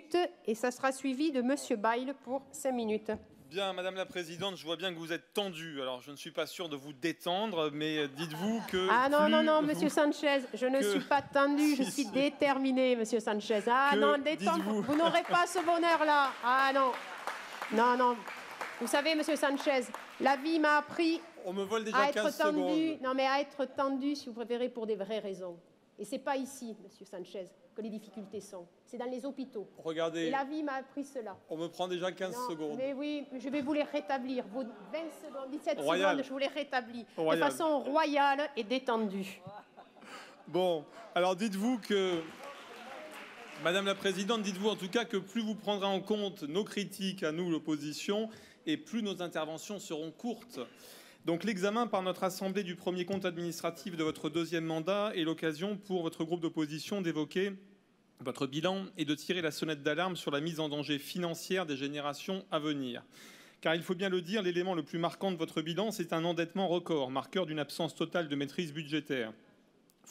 minutes et ça sera suivi de Monsieur Bail pour 5 minutes. Bien, Madame la Présidente, je vois bien que vous êtes tendue. Alors, je ne suis pas sûr de vous détendre, mais dites-vous que... Ah non, Monsieur Sanchez, je ne suis pas tendu, je suis déterminé, Monsieur Sanchez. Ah non, détendre, vous n'aurez pas ce bonheur-là. Ah non, non. Vous savez, Monsieur Sanchez, la vie m'a appris on me vole déjà à être 15 tendu. secondes. Non, mais à être tendu, si vous préférez, pour des vraies raisons. Et c'est pas ici, Monsieur Sanchez, que les difficultés sont. C'est dans les hôpitaux. Regardez. Et la vie m'a appris cela. On me prend déjà 15 secondes. Mais oui, je vais vous les rétablir. Vos 20 secondes, 17 Royal. secondes, je vous les rétablis. Royal. De façon royale et détendue. Bon, alors dites-vous que... Madame la Présidente, dites-vous en tout cas que plus vous prendrez en compte nos critiques à nous, l'opposition, et plus nos interventions seront courtes. Donc l'examen par notre Assemblée du premier compte administratif de votre deuxième mandat est l'occasion pour votre groupe d'opposition d'évoquer votre bilan et de tirer la sonnette d'alarme sur la mise en danger financière des générations à venir. Car il faut bien le dire, l'élément le plus marquant de votre bilan, c'est un endettement record, marqueur d'une absence totale de maîtrise budgétaire.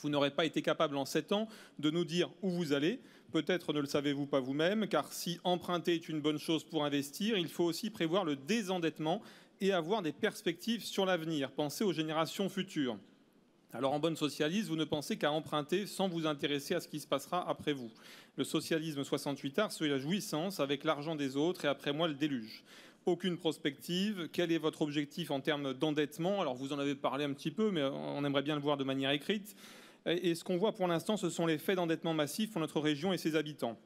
Vous n'aurez pas été capable en 7 ans de nous dire où vous allez. Peut-être ne le savez-vous pas vous-même, car si emprunter est une bonne chose pour investir, il faut aussi prévoir le désendettement et avoir des perspectives sur l'avenir. Pensez aux générations futures. Alors en bonne socialiste, vous ne pensez qu'à emprunter sans vous intéresser à ce qui se passera après vous. Le socialisme 68 art, c'est la jouissance avec l'argent des autres et après moi le déluge. Aucune prospective. Quel est votre objectif en termes d'endettement? Alors vous en avez parlé un petit peu, mais on aimerait bien le voir de manière écrite. Et ce qu'on voit pour l'instant, ce sont les faits d'endettement massif pour notre région et ses habitants.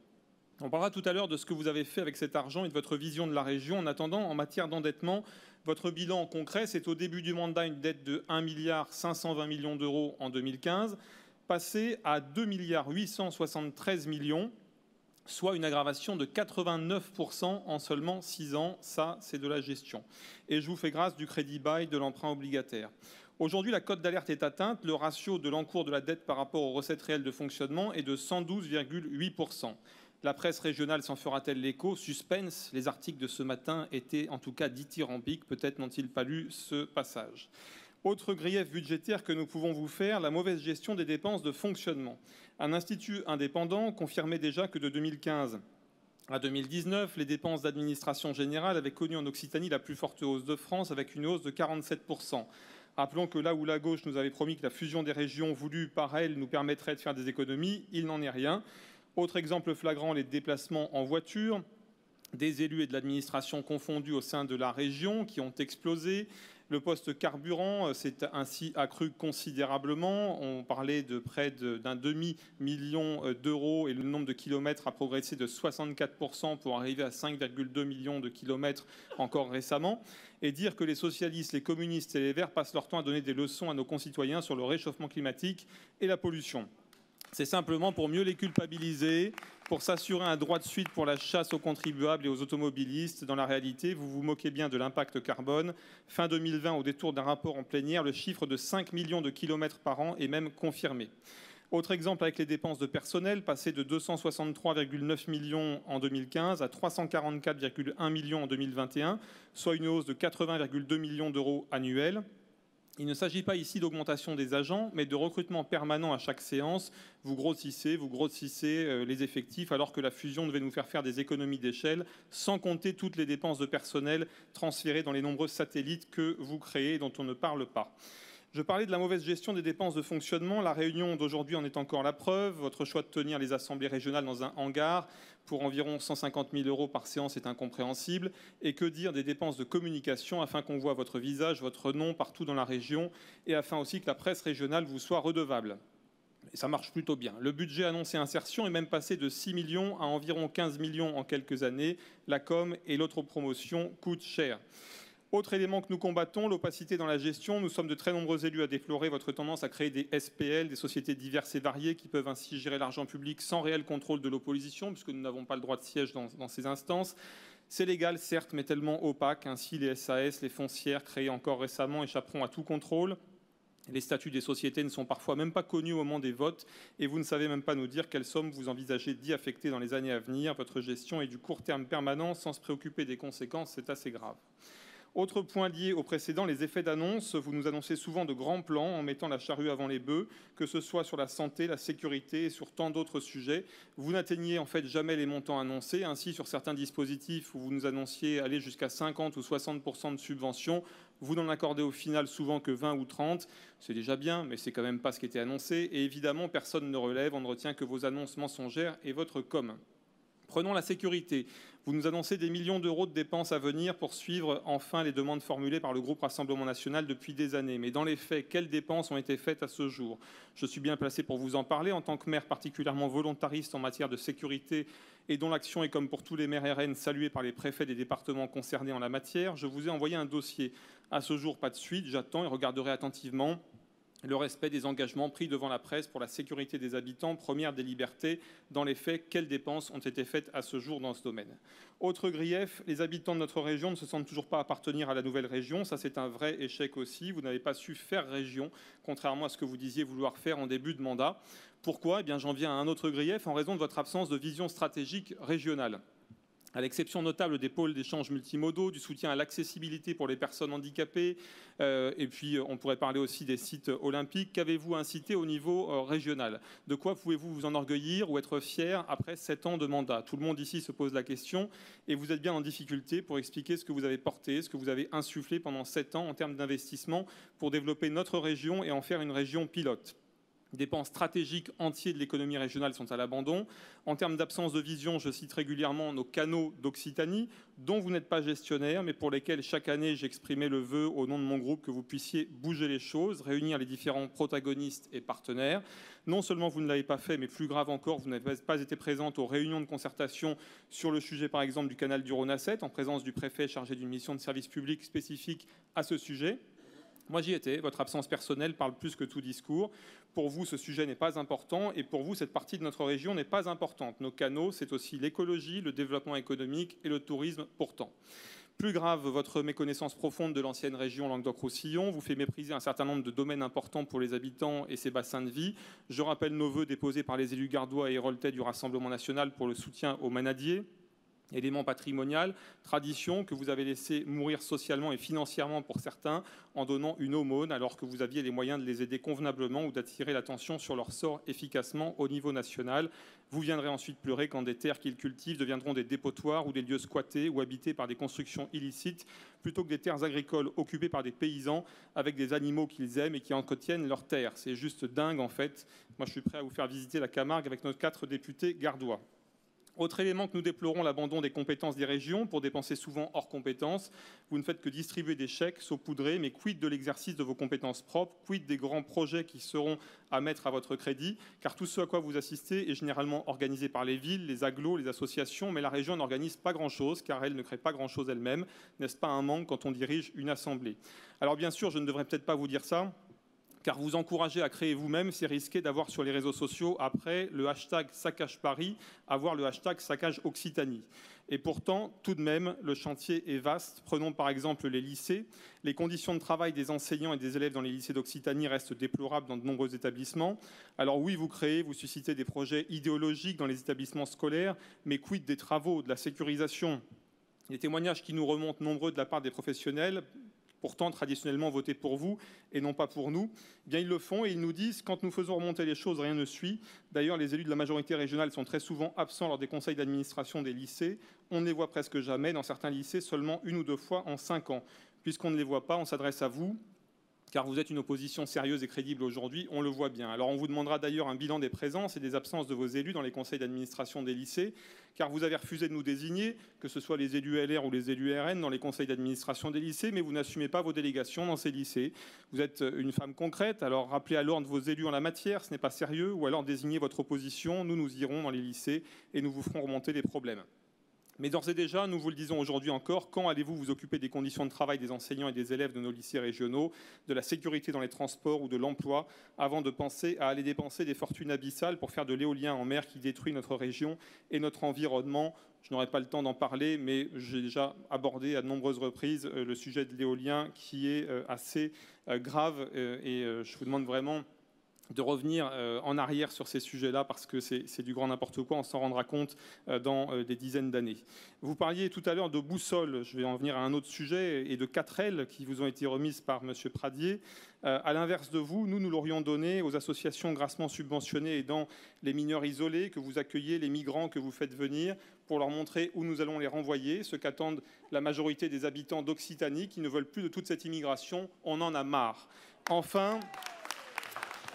On parlera tout à l'heure de ce que vous avez fait avec cet argent et de votre vision de la région. En attendant, en matière d'endettement, votre bilan concret, c'est au début du mandat une dette de 1,520 milliard d'euros en 2015, passée à 2,873 milliards, soit une aggravation de 89% en seulement 6 ans. Ça, c'est de la gestion. Et je vous fais grâce du crédit bail de l'emprunt obligataire. Aujourd'hui, la cote d'alerte est atteinte. Le ratio de l'encours de la dette par rapport aux recettes réelles de fonctionnement est de 112,8%. La presse régionale s'en fera-t-elle l'écho? Suspense, les articles de ce matin étaient en tout cas dithyrambiques. Peut-être n'ont-ils pas lu ce passage. Autre grief budgétaire que nous pouvons vous faire, la mauvaise gestion des dépenses de fonctionnement. Un institut indépendant confirmait déjà que de 2015 à 2019, les dépenses d'administration générale avaient connu en Occitanie la plus forte hausse de France, avec une hausse de 47%. Rappelons que là où la gauche nous avait promis que la fusion des régions voulue par elle nous permettrait de faire des économies, il n'en est rien. Autre exemple flagrant, les déplacements en voiture, des élus et de l'administration confondus au sein de la région qui ont explosé. Le poste carburant s'est ainsi accru considérablement. On parlait de près d'un demi-million d'euros et le nombre de kilomètres a progressé de 64% pour arriver à 5,2 millions de kilomètres encore récemment. Et dire que les socialistes, les communistes et les Verts passent leur temps à donner des leçons à nos concitoyens sur le réchauffement climatique et la pollution. C'est simplement pour mieux les culpabiliser, pour s'assurer un droit de suite pour la chasse aux contribuables et aux automobilistes. Dans la réalité, vous vous moquez bien de l'impact carbone. Fin 2020, au détour d'un rapport en plénière, le chiffre de 5 millions de kilomètres par an est même confirmé. Autre exemple avec les dépenses de personnel, passées de 263,9 millions en 2015 à 344,1 millions en 2021, soit une hausse de 80,2 millions d'euros annuels. Il ne s'agit pas ici d'augmentation des agents, mais de recrutement permanent à chaque séance. Vous grossissez les effectifs, alors que la fusion devait nous faire des économies d'échelle, sans compter toutes les dépenses de personnel transférées dans les nombreux satellites que vous créez et dont on ne parle pas. Je parlais de la mauvaise gestion des dépenses de fonctionnement. La réunion d'aujourd'hui en est encore la preuve. Votre choix de tenir les assemblées régionales dans un hangar pour environ 150 000 euros par séance est incompréhensible. Et que dire des dépenses de communication afin qu'on voit votre visage, votre nom partout dans la région et afin aussi que la presse régionale vous soit redevable. Et ça marche plutôt bien. Le budget annoncé insertion est même passé de 6 millions à environ 15 millions en quelques années. La com et l'autre promotion coûtent cher. Autre élément que nous combattons, l'opacité dans la gestion. Nous sommes de très nombreux élus à déplorer votre tendance à créer des SPL, des sociétés diverses et variées qui peuvent ainsi gérer l'argent public sans réel contrôle de l'opposition, puisque nous n'avons pas le droit de siège dans ces instances. C'est légal, certes, mais tellement opaque. Ainsi, les SAS, les foncières créées encore récemment échapperont à tout contrôle. Les statuts des sociétés ne sont parfois même pas connus au moment des votes et vous ne savez même pas nous dire quelles sommes vous envisagez d'y affecter dans les années à venir. Votre gestion est du court terme permanent sans se préoccuper des conséquences, c'est assez grave. Autre point lié au précédent, les effets d'annonce. Vous nous annoncez souvent de grands plans en mettant la charrue avant les bœufs, que ce soit sur la santé, la sécurité et sur tant d'autres sujets. Vous n'atteignez en fait jamais les montants annoncés. Ainsi, sur certains dispositifs où vous nous annonciez aller jusqu'à 50 ou 60% de subventions, vous n'en accordez au final souvent que 20 ou 30. C'est déjà bien, mais c'est quand même pas ce qui était annoncé. Et évidemment, personne ne relève. On ne retient que vos annonces mensongères et votre com. Prenons la sécurité. Vous nous annoncez des millions d'euros de dépenses à venir pour suivre enfin les demandes formulées par le groupe Rassemblement National depuis des années. Mais dans les faits, quelles dépenses ont été faites à ce jour? Je suis bien placé pour vous en parler. En tant que maire particulièrement volontariste en matière de sécurité et dont l'action est, comme pour tous les maires RN, saluée par les préfets des départements concernés en la matière, je vous ai envoyé un dossier. À ce jour, pas de suite. J'attends et regarderai attentivement le respect des engagements pris devant la presse pour la sécurité des habitants, première des libertés. Dans les faits, quelles dépenses ont été faites à ce jour dans ce domaine? Autre grief, les habitants de notre région ne se sentent toujours pas appartenir à la nouvelle région. Ça, c'est un vrai échec aussi. Vous n'avez pas su faire région, contrairement à ce que vous disiez vouloir faire en début de mandat. Pourquoi? Eh bien, j'en viens à un autre grief, en raison de votre absence de vision stratégique régionale. À l'exception notable des pôles d'échange multimodaux, du soutien à l'accessibilité pour les personnes handicapées, et puis on pourrait parler aussi des sites olympiques, qu'avez-vous incité au niveau régional? De quoi pouvez-vous vous enorgueillir ou être fier après 7 ans de mandat? Tout le monde ici se pose la question et vous êtes bien en difficulté pour expliquer ce que vous avez porté, ce que vous avez insufflé pendant 7 ans en termes d'investissement pour développer notre région et en faire une région pilote. Des pans stratégiques entiers de l'économie régionale sont à l'abandon. En termes d'absence de vision, je cite régulièrement nos canaux d'Occitanie, dont vous n'êtes pas gestionnaire, mais pour lesquels chaque année j'exprimais le vœu au nom de mon groupe que vous puissiez bouger les choses, réunir les différents protagonistes et partenaires. Non seulement vous ne l'avez pas fait, mais plus grave encore, vous n'avez pas été présente aux réunions de concertation sur le sujet par exemple du canal du Rhône à 7, en présence du préfet chargé d'une mission de service public spécifique à ce sujet. Moi, j'y étais. Votre absence personnelle parle plus que tout discours. Pour vous, ce sujet n'est pas important et pour vous, cette partie de notre région n'est pas importante. Nos canaux, c'est aussi l'écologie, le développement économique et le tourisme pourtant. Plus grave, votre méconnaissance profonde de l'ancienne région Languedoc-Roussillon vous fait mépriser un certain nombre de domaines importants pour les habitants et ses bassins de vie. Je rappelle nos vœux déposés par les élus gardois et héroltais du Rassemblement national pour le soutien aux manadiers. Élément patrimonial, tradition que vous avez laissé mourir socialement et financièrement pour certains en donnant une aumône alors que vous aviez les moyens de les aider convenablement ou d'attirer l'attention sur leur sort efficacement au niveau national. Vous viendrez ensuite pleurer quand des terres qu'ils cultivent deviendront des dépotoirs ou des lieux squattés ou habités par des constructions illicites plutôt que des terres agricoles occupées par des paysans avec des animaux qu'ils aiment et qui entretiennent leurs terres. C'est juste dingue en fait. Moi je suis prêt à vous faire visiter la Camargue avec nos 4 députés gardois. Autre élément que nous déplorons, l'abandon des compétences des régions pour dépenser souvent hors compétences. Vous ne faites que distribuer des chèques saupoudrés, mais quid de l'exercice de vos compétences propres? Quid des grands projets qui seront à mettre à votre crédit? Car tout ce à quoi vous assistez est généralement organisé par les villes, les agglos, les associations, mais la région n'organise pas grand-chose, car elle ne crée pas grand-chose elle-même. N'est-ce pas un manque quand on dirige une assemblée? Alors bien sûr, je ne devrais peut-être pas vous dire ça, car vous encourager à créer vous-même, c'est risquer d'avoir sur les réseaux sociaux, après le hashtag Saccage Paris, avoir le hashtag Saccage Occitanie. Et pourtant, tout de même, le chantier est vaste. Prenons par exemple les lycées. Les conditions de travail des enseignants et des élèves dans les lycées d'Occitanie restent déplorables dans de nombreux établissements. Alors oui, vous créez, vous suscitez des projets idéologiques dans les établissements scolaires, mais quid des travaux, de la sécurisation? Les témoignages qui nous remontent nombreux de la part des professionnels, pourtant traditionnellement votés pour vous et non pas pour nous, eh bien ils le font et ils nous disent quand nous faisons remonter les choses, rien ne suit. D'ailleurs, les élus de la majorité régionale sont très souvent absents lors des conseils d'administration des lycées. On ne les voit presque jamais, dans certains lycées seulement 1 ou 2 fois en 5 ans. Puisqu'on ne les voit pas, on s'adresse à vous, car vous êtes une opposition sérieuse et crédible aujourd'hui, on le voit bien. Alors on vous demandera d'ailleurs un bilan des présences et des absences de vos élus dans les conseils d'administration des lycées, car vous avez refusé de nous désigner, que ce soit les élus LR ou les élus RN dans les conseils d'administration des lycées, mais vous n'assumez pas vos délégations dans ces lycées. Vous êtes une femme concrète, alors rappelez à l'ordre vos élus en la matière, ce n'est pas sérieux, ou alors désignez votre opposition, nous irons dans les lycées et nous vous ferons remonter les problèmes. Mais d'ores et déjà, nous vous le disons aujourd'hui encore, quand allez-vous vous occuper des conditions de travail des enseignants et des élèves de nos lycées régionaux, de la sécurité dans les transports ou de l'emploi, avant de penser à aller dépenser des fortunes abyssales pour faire de l'éolien en mer qui détruit notre région et notre environnement? Je n'aurai pas le temps d'en parler, mais j'ai déjà abordé à de nombreuses reprises le sujet de l'éolien qui est assez grave et je vous demande vraiment de revenir en arrière sur ces sujets-là parce que c'est du grand n'importe quoi, on s'en rendra compte dans des dizaines d'années. Vous parliez tout à l'heure de boussole, je vais en venir à un autre sujet, et de 4L qui vous ont été remises par M. Pradié. À l'inverse de vous, nous l'aurions donné aux associations grassement subventionnées aidant les mineurs isolés que vous accueillez, les migrants que vous faites venir, pour leur montrer où nous allons les renvoyer, ce qu'attendent la majorité des habitants d'Occitanie qui ne veulent plus de toute cette immigration. On en a marre. Enfin,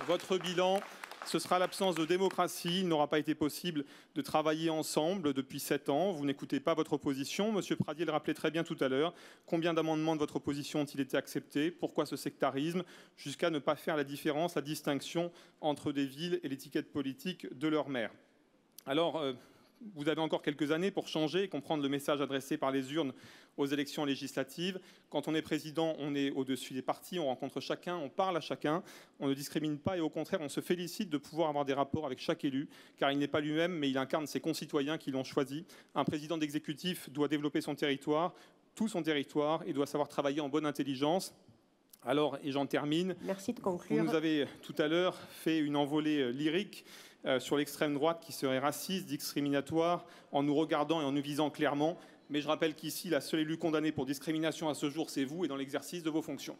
votre bilan, ce sera l'absence de démocratie. Il n'aura pas été possible de travailler ensemble depuis 7 ans. Vous n'écoutez pas votre opposition. Monsieur Pradié le rappelait très bien tout à l'heure. Combien d'amendements de votre opposition ont-ils été acceptés? Pourquoi ce sectarisme? Jusqu'à ne pas faire la différence, la distinction entre des villes et l'étiquette politique de leur maire. Alors, vous avez encore quelques années pour changer et comprendre le message adressé par les urnes aux élections législatives. Quand on est président, on est au-dessus des partis, on rencontre chacun, on parle à chacun, on ne discrimine pas et au contraire, on se félicite de pouvoir avoir des rapports avec chaque élu, car il n'est pas lui-même, mais il incarne ses concitoyens qui l'ont choisi. Un président d'exécutif doit développer son territoire, tout son territoire, et doit savoir travailler en bonne intelligence. Alors, et j'en termine. Merci de conclure. Vous nous avez tout à l'heure fait une envolée lyrique sur l'extrême droite qui serait raciste, discriminatoire, en nous regardant et en nous visant clairement. Mais je rappelle qu'ici, la seule élue condamnée pour discrimination à ce jour, c'est vous et dans l'exercice de vos fonctions.